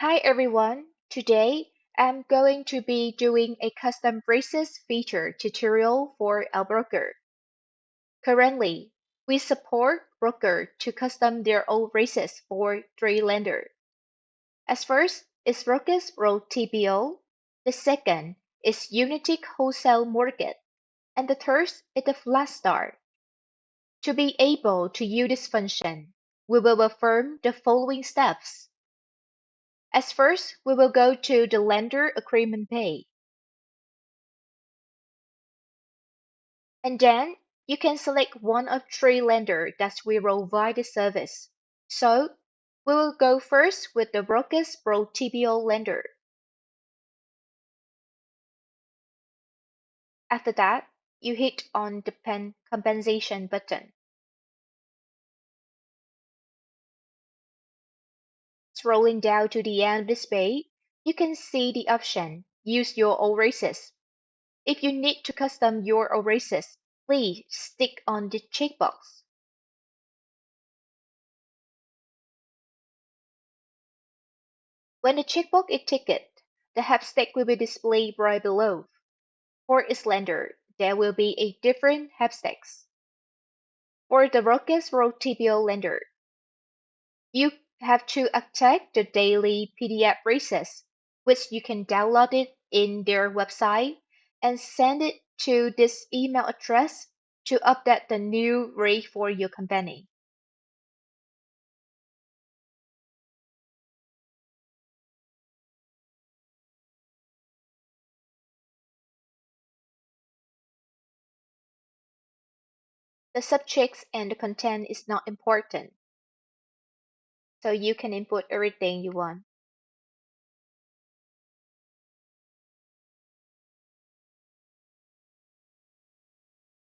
Hi everyone, today I'm going to be doing a custom braces feature tutorial for our broker. Currently, we support broker to custom their own braces for three lenders. As first is Rocus Road TPO, the second is Unitic Wholesale Mortgage, and the third is the Flatstar. To be able to use this function, we will affirm the following steps. As first, we will go to the lender agreement page. And then you can select one of three lenders that will provide the service. So we will go first with the Rocus Pro TPO lender. After that, you hit on the compensation button. Scrolling down to the end of this page, you can see the option Use your Oasis. If you need to custom your Oasis, please stick on the checkbox. When the checkbox is ticked, the hashtags will be displayed right below. For each lender, there will be a different hashtags. For the Rocus Road TPO lender, you have to attach the daily PDF braces, which you can download it in their website and send it to this email address to update the new rate for your company. The subjects and the content is not important, so you can input everything you want.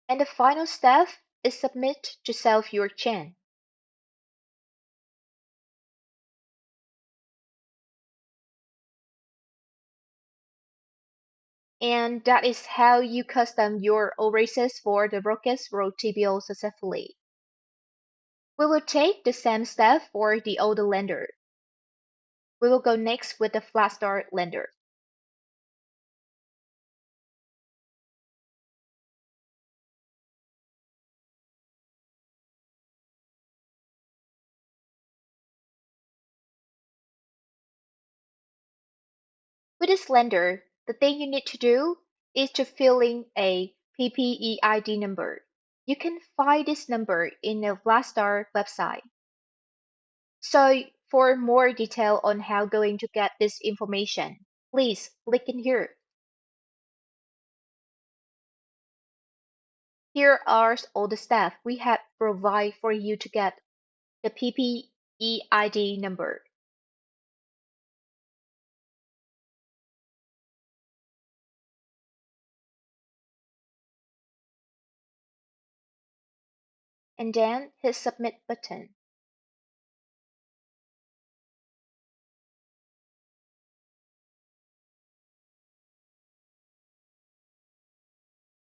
And the final step is submit to save your chain. And that is how you custom your Oasis for the Rocus Road TPO successfully. We will take the same step for the older lender. We will go next with the Flatstar lender. With this lender, the thing you need to do is to fill in a PPEID number. You can find this number in the Flatstar website. So for more detail on how going to get this information, please click in here. Here are all the steps we have provide for you to get the PPEID number. And then hit submit button.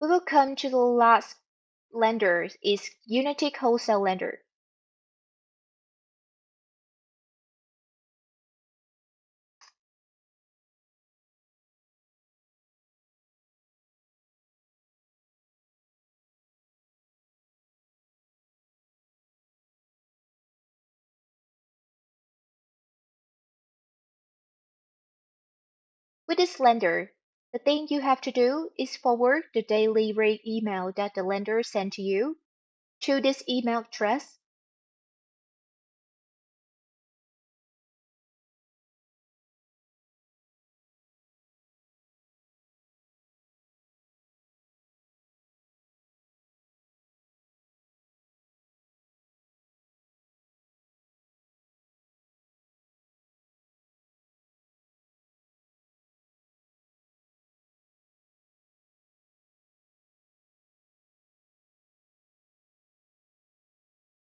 We will come to the last lender is Unitic Wholesale Lender. With this lender, the thing you have to do is forward the daily rate email that the lender sent to you to this email address.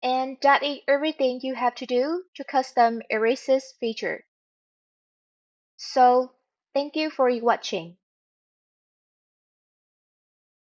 And that is everything you have to do to custom Erases feature. So, thank you for watching.